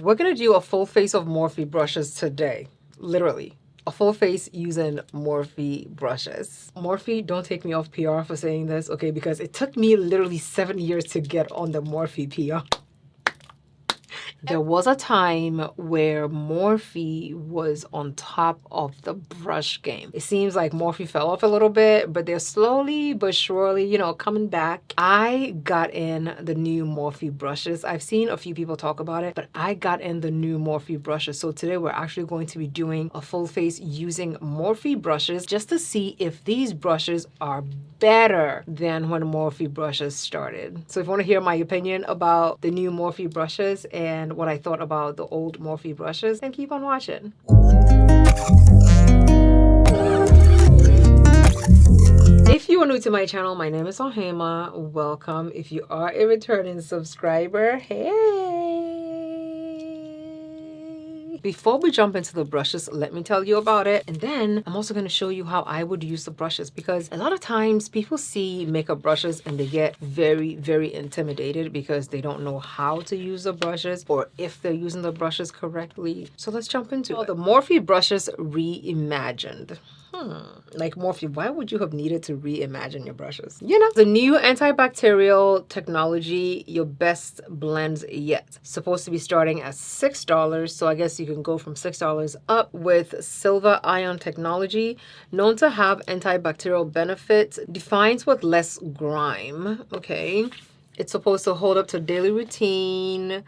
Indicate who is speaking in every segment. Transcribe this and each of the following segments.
Speaker 1: We're gonna do a full face of Morphe brushes today. Literally. A full face using Morphe brushes. Morphe, don't take me off PR for saying this, okay? Because it took me literally 7 years to get on the Morphe PR. There was a time where Morphe was on top of the brush game. It seems like Morphe fell off a little bit, but they're slowly but surely, you know, coming back. I got in the new Morphe brushes. I've seen a few people talk about it, but I got in the new Morphe brushes. So today we're actually going to be doing a full face using Morphe brushes just to see if these brushes are better than when Morphe brushes started. So if you want to hear my opinion about the new Morphe brushes and what I thought about the old Morphe brushes, then keep on watching. If you are new to my channel, my name is Ohemaa. Welcome. If you are a returning subscriber, hey! Before we jump into the brushes, let me tell you about it. And then I'm also going to show you how I would use the brushes, because a lot of times people see makeup brushes and they get very, very intimidated because they don't know how to use the brushes or if they're using the brushes correctly. So let's jump into it. The Morphe brushes reimagined. Like Morphe, why would you have needed to reimagine your brushes? You know, the new antibacterial technology, your best blends yet. Supposed to be starting at $6, so I guess you can go from $6 up with silver ion technology, known to have antibacterial benefits, defines with less grime. Okay, it's supposed to hold up to daily routine.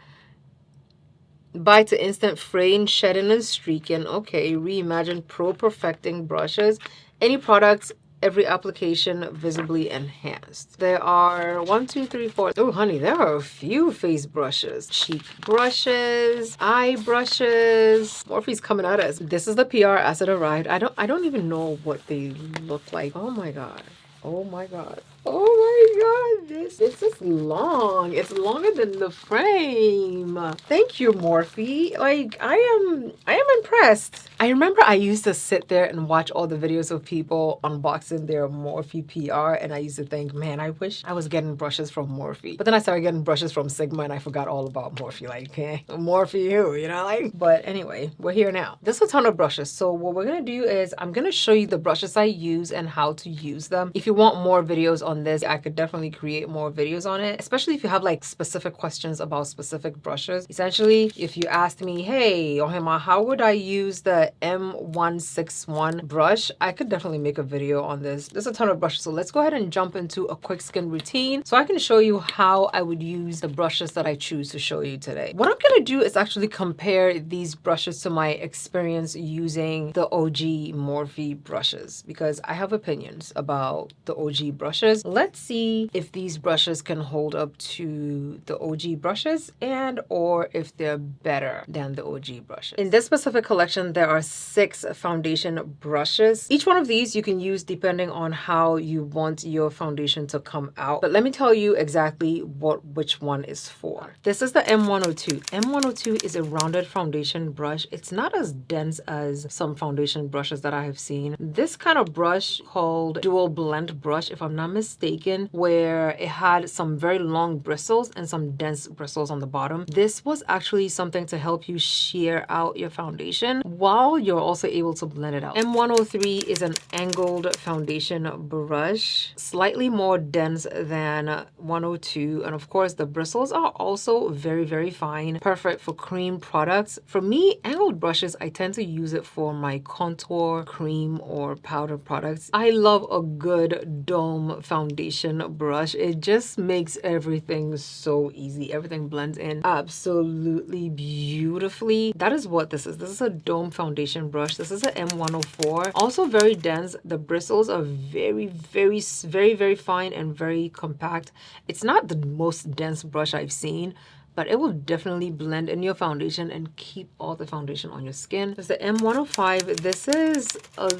Speaker 1: Bite to instant fraying, shedding, and streaking. Okay, reimagine pro perfecting brushes. Any products, every application visibly enhanced. There are 1, 2, 3, 4. Oh, honey, there are a few face brushes. Cheek brushes, eye brushes. Morphe's coming at us. This is the PR as it arrived. I don't even know what they look like. Oh my god. Oh my god. Oh my god, this is long. It's longer than the frame. Thank you, Morphe. Like, I am impressed. I remember I used to sit there and watch all the videos of people unboxing their Morphe PR, and I used to think, man, I wish I was getting brushes from Morphe. But then I started getting brushes from Sigma and I forgot all about Morphe. Like, Morphe who, you know, like. But anyway, we're here now. There's a ton of brushes. So what we're gonna do is I'm gonna show you the brushes I use and how to use them. If you want more videos on this, I could definitely create more videos on it, especially if you have like specific questions about specific brushes. Essentially, if you asked me, hey, Ohemaa, how would I use the M161 brush? I could definitely make a video on this. There's a ton of brushes, so let's go ahead and jump into a quick skin routine so I can show you how I would use the brushes that I choose to show you today. What I'm gonna do is actually compare these brushes to my experience using the OG Morphe brushes, because I have opinions about the OG brushes. Let's see if these brushes can hold up to the OG brushes and or if they're better than the OG brushes. In this specific collection, there are 6 foundation brushes. Each one of these you can use depending on how you want your foundation to come out. But let me tell you exactly which one is for. This is the M102. M102 is a rounded foundation brush. It's not as dense as some foundation brushes that I have seen. This kind of brush called dual blend brush, if I'm not mistaken, where it had some very long bristles and some dense bristles on the bottom. This was actually something to help you shear out your foundation while you're also able to blend it out. M103 is an angled foundation brush, slightly more dense than 102, and of course the bristles are also very, very fine, perfect for cream products. For me, angled brushes, I tend to use it for my contour, cream, or powder products. I love a good dome foundation brush. It just makes everything so easy. Everything blends in absolutely beautifully. That is what this is. This is a dome foundation brush. This is an M104. Also very dense. The bristles are very, very, very, very fine and very compact. It's not the most dense brush I've seen, but it will definitely blend in your foundation and keep all the foundation on your skin. There's the M105. This is,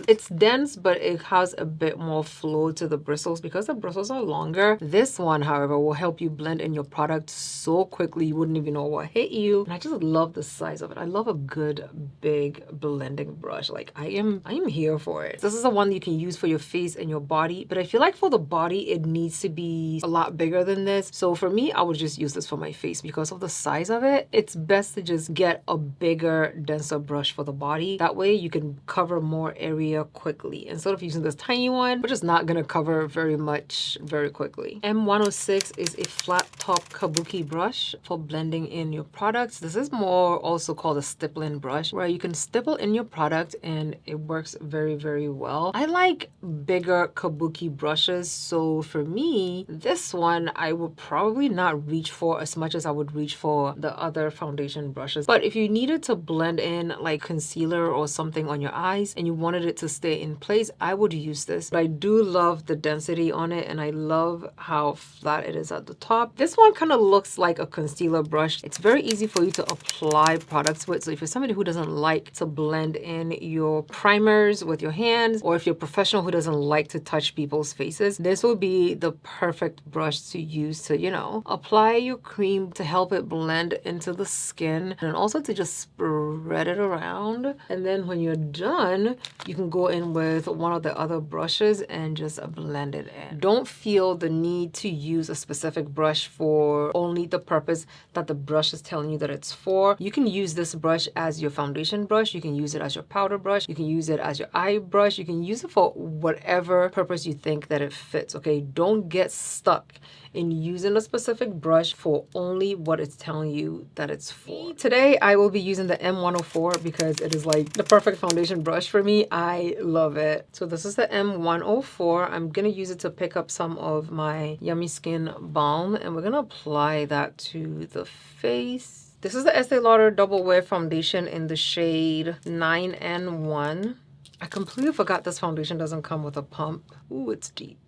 Speaker 1: it's dense, but it has a bit more flow to the bristles because the bristles are longer. This one, however, will help you blend in your product so quickly you wouldn't even know what hit you. And I just love the size of it. I love a good, big blending brush. Like, I am here for it. This is the one you can use for your face and your body, but I feel like for the body, it needs to be a lot bigger than this. So for me, I would just use this for my face because because of the size of it, it's best to just get a bigger, denser brush for the body. That way you can cover more area quickly instead of using this tiny one, which is not gonna cover very much very quickly. M106 is a flat top kabuki brush for blending in your products. This is more also called a stippling brush, where you can stipple in your product and it works very, very well. I like bigger kabuki brushes, so for me, this one I would probably not reach for as much as I would reach for the other foundation brushes. But if you needed to blend in like concealer or something on your eyes and you wanted it to stay in place, I would use this. But I do love the density on it, and I love how flat it is at the top. This one kind of looks like a concealer brush. It's very easy for you to apply products with. So if you're somebody who doesn't like to blend in your primers with your hands, or if you're a professional who doesn't like to touch people's faces, this will be the perfect brush to use to, you know, apply your cream to help it blend into the skin, and also to just spread it around. And then when you're done, you can go in with one of the other brushes and just blend it in. Don't feel the need to use a specific brush for only the purpose that the brush is telling you that it's for. You can use this brush as your foundation brush, you can use it as your powder brush, you can use it as your eye brush, you can use it for whatever purpose you think that it fits, okay? Don't get stuck in using a specific brush for only what it's telling you that it's for. Today, I will be using the M104 because it is like the perfect foundation brush for me. I love it. So this is the M104. I'm gonna use it to pick up some of my Yummy Skin Balm, and we're gonna apply that to the face. This is the Estee Lauder Double Wear Foundation in the shade 9N1. I completely forgot this foundation doesn't come with a pump. Ooh, it's deep.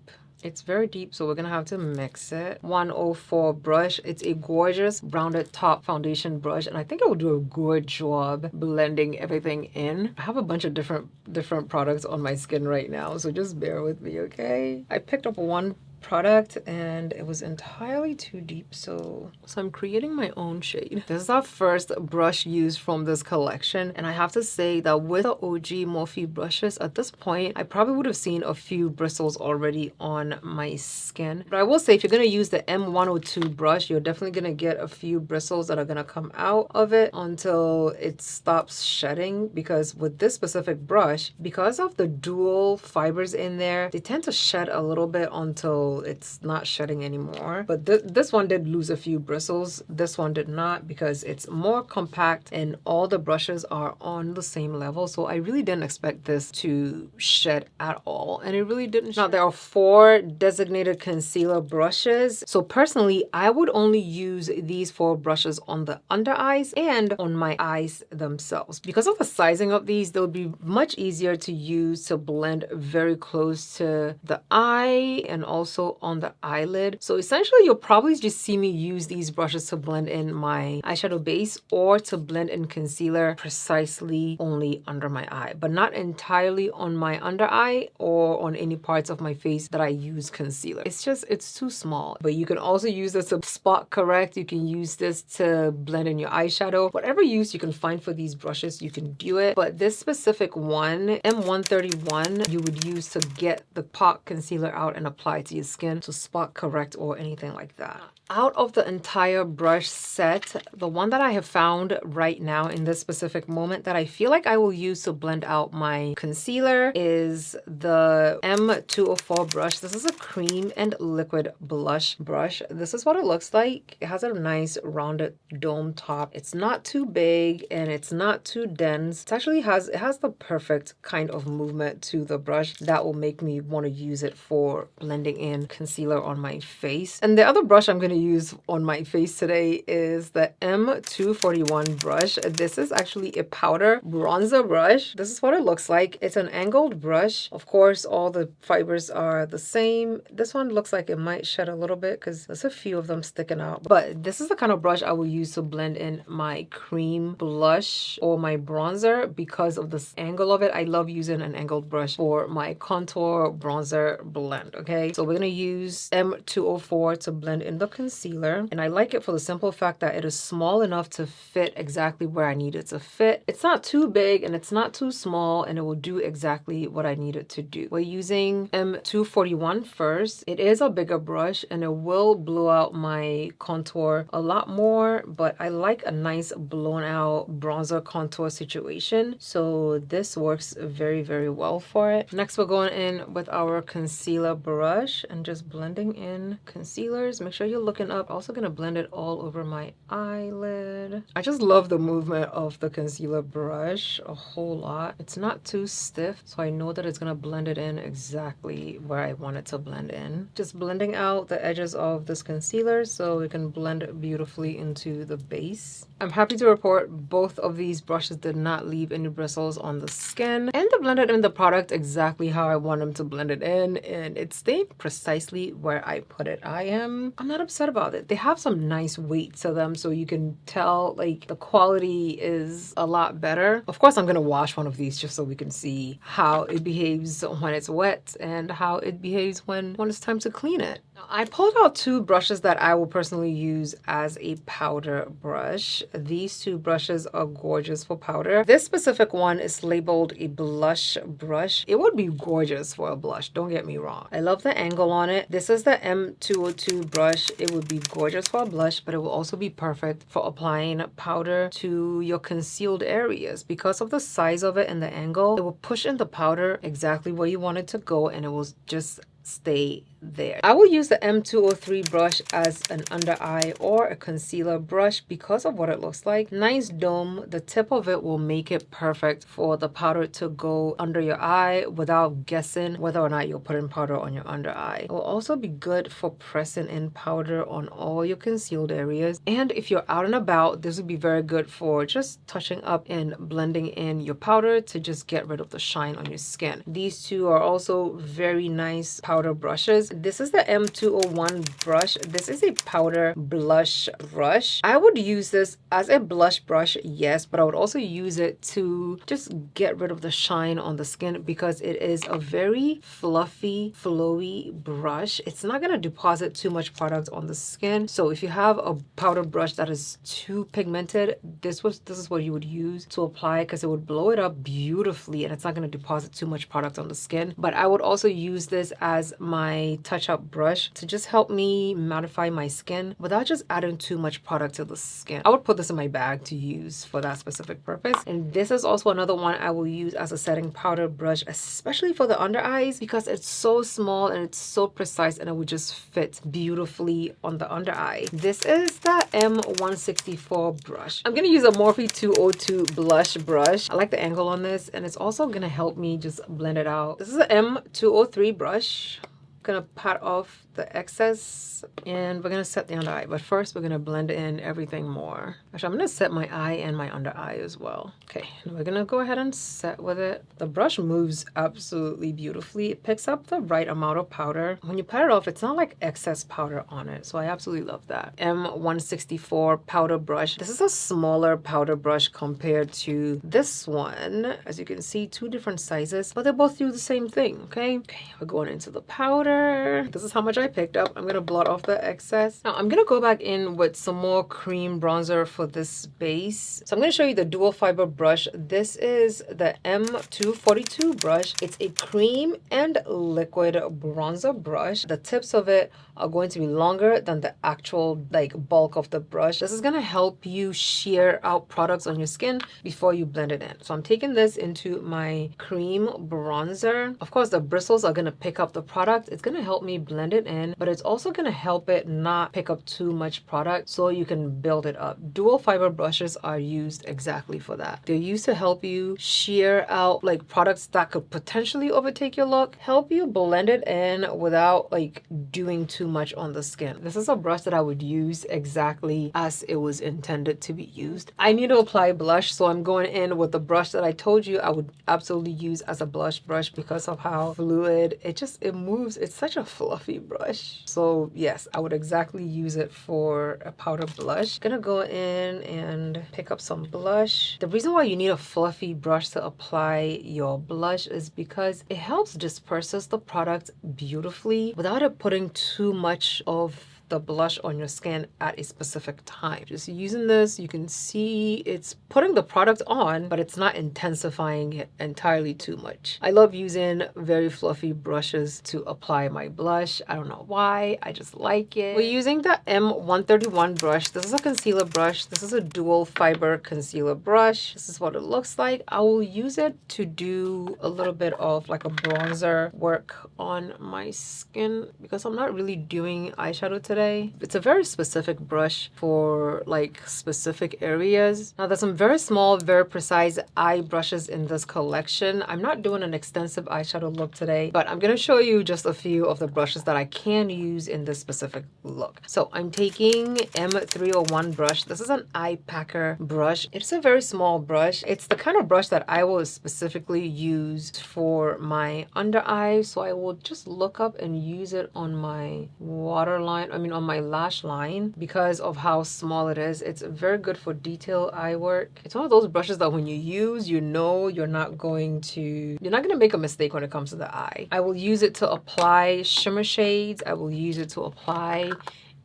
Speaker 1: It's very deep, so we're gonna have to mix it. 104 brush. It's a gorgeous rounded top foundation brush, and I think it will do a good job blending everything in. I have a bunch of different products on my skin right now, so just bear with me, okay? I picked up one product and it was entirely too deep, so I'm creating my own shade. This is our first brush used from this collection, and I have to say that with the OG Morphe brushes, at this point I probably would have seen a few bristles already on my skin. But I will say, if you're going to use the M102 brush, you're definitely going to get a few bristles that are going to come out of it until it stops shedding, because with this specific brush, because of the dual fibers in there, they tend to shed a little bit until it's not shedding anymore. But this one did lose a few bristles. This one did not, because it's more compact and all the brushes are on the same level. So I really didn't expect this to shed at all, and it really didn't. Now there are 4 designated concealer brushes. So personally, I would only use these 4 brushes on the under eyes and on my eyes themselves. Because of the sizing of these, they'll be much easier to use to blend very close to the eye and also on the eyelid. So essentially, you'll probably just see me use these brushes to blend in my eyeshadow base or to blend in concealer precisely only under my eye, but not entirely on my under eye or on any parts of my face that I use concealer. It's too small. But you can also use this to spot correct. You can use this to blend in your eyeshadow. Whatever use you can find for these brushes, you can do it. But this specific one, M131, you would use to get the pot concealer out and apply it to your skin to spot correct or anything like that. Out of the entire brush set, the one that I have found right now in this specific moment that I feel like I will use to blend out my concealer is the M204 brush. This is a cream and liquid blush brush. This is what it looks like. It has a nice rounded dome top. It's not too big and it's not too dense. It has the perfect kind of movement to the brush that will make me want to use it for blending in concealer on my face. And the other brush I'm going to use on my face today is the M241 brush. This is actually a powder bronzer brush. This is what it looks like. It's an angled brush. Of course, all the fibers are the same. This one looks like it might shed a little bit because there's a few of them sticking out. But this is the kind of brush I will use to blend in my cream blush or my bronzer because of this angle of it. I love using an angled brush for my contour bronzer blend, okay? So we're going to use M204 to blend in the concealer. concealer, and I like it for the simple fact that it is small enough to fit exactly where I need it to fit. It's not too big and it's not too small, and it will do exactly what I need it to do. We're using M241 first. It is a bigger brush and it will blow out my contour a lot more, but I like a nice blown out bronzer contour situation, so this works very, very well for it. Next, we're going in with our concealer brush and just blending in concealers. Make sure you're looking up. Also gonna blend it all over my eyelid. I just love the movement of the concealer brush a whole lot. It's not too stiff, so I know that it's gonna blend it in exactly where I want it to blend in. Just blending out the edges of this concealer so it can blend beautifully into the base. I'm happy to report both of these brushes did not leave any bristles on the skin, and they blended in the product exactly how I want them to blend it in, and it stayed precisely where I put it. I'm not upset about it. They have some nice weight to them, so you can tell like the quality is a lot better. Of course, I'm gonna wash one of these just so we can see how it behaves when it's wet and how it behaves when it's time to clean it. Now, I pulled out two brushes that I will personally use as a powder brush. These two brushes are gorgeous for powder. This specific one is labeled a blush brush. It would be gorgeous for a blush, don't get me wrong. I love the angle on it. This is the M202 brush. It would be gorgeous for a blush, but it will also be perfect for applying powder to your concealed areas. Because of the size of it and the angle, it will push in the powder exactly where you want it to go, and it will just stay there. I will use the M203 brush as an under eye or a concealer brush because of what it looks like. Nice dome. The tip of it will make it perfect for the powder to go under your eye without guessing whether or not you're putting powder on your under eye. It will also be good for pressing in powder on all your concealed areas. And if you're out and about, this would be very good for just touching up and blending in your powder to just get rid of the shine on your skin. These two are also very nice powder brushes. This is the M201 brush. This is a powder blush brush. I would use this as a blush brush, yes, but I would also use it to just get rid of the shine on the skin because it is a very fluffy, flowy brush. It's not going to deposit too much product on the skin. So if you have a powder brush that is too pigmented, this is what you would use to apply because it would blow it up beautifully and it's not going to deposit too much product on the skin. But I would also use this as my touch-up brush to just help me mattify my skin without just adding too much product to the skin. I would put this in my bag to use for that specific purpose. And this is also another one I will use as a setting powder brush, especially for the under eyes because it's so small and it's so precise and it would just fit beautifully on the under eye. This is the M164 brush. I'm going to use a Morphe 202 blush brush. I like the angle on this and it's also going to help me just blend it out. This is the M203 brush. Gonna pat off the excess and we're gonna set the under eye, but first we're gonna blend in everything more. Actually, I'm gonna set my eye and my under eye as well. Okay, now we're gonna go ahead and set with it. The brush moves absolutely beautifully. It picks up the right amount of powder. When you pat it off, it's not like excess powder on it, so I absolutely love that. M164 powder brush. This is a smaller powder brush compared to this one. As you can see, two different sizes, but they both do the same thing, okay? Okay, we're going into the powder. This is how much I picked up. I'm gonna blot off the excess. Now I'm gonna go back in with some more cream bronzer for this base. So I'm gonna show you the dual fiber brush. This is the M242 brush. It's a cream and liquid bronzer brush. The tips of it are going to be longer than the actual like bulk of the brush. This is gonna help you shear out products on your skin before you blend it in. So I'm taking this into my cream bronzer. Of course, the bristles are gonna pick up the product. It's gonna help me blend it in, but it's also gonna help it not pick up too much product so you can build it up. Dual fiber brushes are used exactly for that. They're used to help you shear out like products that could potentially overtake your look, help you blend it in without like doing too much on the skin. This is a brush that I would use exactly as it was intended to be used. I need to apply blush, so I'm going in with the brush that I told you I would absolutely use as a blush brush because of how fluid it moves. It's such a fluffy brush. So yes, I would exactly use it for a powder blush. Gonna go in and pick up some blush. The reason why you need a fluffy brush to apply your blush is because it helps disperses the product beautifully without it putting too much of the blush on your skin at a specific time. Just using this, you can see it's putting the product on, but it's not intensifying it entirely too much. I love using very fluffy brushes to apply my blush. I don't know why, I just like it. We're using the M131 brush. This is a concealer brush. This is a dual fiber concealer brush. This is what it looks like. I will use it to do a little bit of like a bronzer work on my skin because I'm not really doing eyeshadow today. It's a very specific brush for like specific areas. Now there's some very small, very precise eye brushes in this collection. I'm not doing an extensive eyeshadow look today, but I'm gonna show you just a few of the brushes that I can use in this specific look. So I'm taking M301 brush. This is an eye packer brush. It's a very small brush. It's the kind of brush that I will specifically use for my under eye. So I will just look up and use it on my waterline, on my lash line because of how small it is. It's very good for detail eye work. It's one of those brushes that when you use, you know you're not going to make a mistake when it comes to the eye. I will use it to apply shimmer shades. I will use it to apply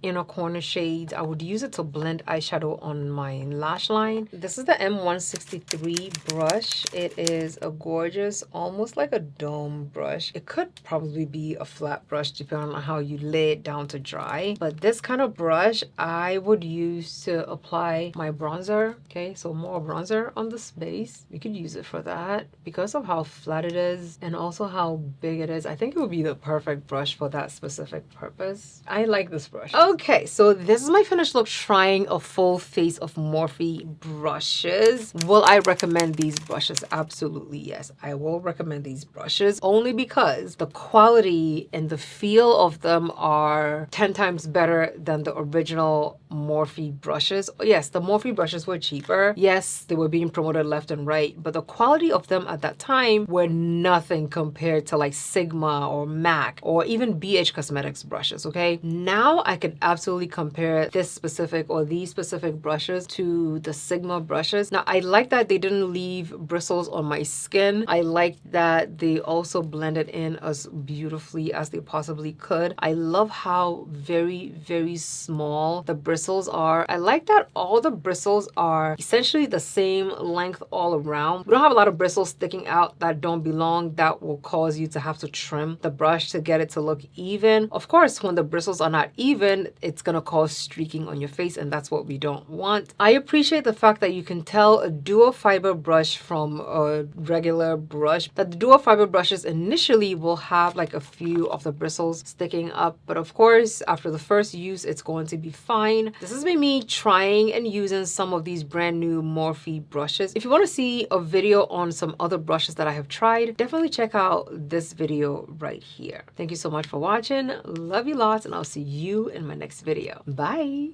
Speaker 1: inner corner shades. I would use it to blend eyeshadow on my lash line. This is the M163 brush. It is a gorgeous, almost like a dome brush. It could probably be a flat brush depending on how you lay it down to dry. But this kind of brush I would use to apply my bronzer. Okay, so more bronzer on the base. You could use it for that. Because of how flat it is and also how big it is, I think it would be the perfect brush for that specific purpose. I like this brush. Okay, so this is my finished look trying a full face of Morphe brushes. Will I recommend these brushes? Absolutely yes. I will recommend these brushes only because the quality and the feel of them are 10 times better than the original Morphe brushes. Yes, the Morphe brushes were cheaper. Yes, they were being promoted left and right, but the quality of them at that time were nothing compared to like Sigma or MAC or even BH Cosmetics brushes, okay? Now I can absolutely compare this specific or these specific brushes to the Sigma brushes. Now I like that they didn't leave bristles on my skin. I like that they also blended in as beautifully as they possibly could. I love how very, very small the bristles are. I like that all the bristles are essentially the same length all around. We don't have a lot of bristles sticking out that don't belong. That will cause you to have to trim the brush to get it to look even. Of course, when the bristles are not even, it's gonna cause streaking on your face, and that's what we don't want. I appreciate the fact that you can tell a dual fiber brush from a regular brush, that the dual fiber brushes initially will have like a few of the bristles sticking up, but of course after the first use it's going to be fine. This has been me trying and using some of these brand new Morphe brushes. If you want to see a video on some other brushes that I have tried, definitely check out this video right here. Thank you so much for watching. Love you lots, and I'll see you in my next video. Bye.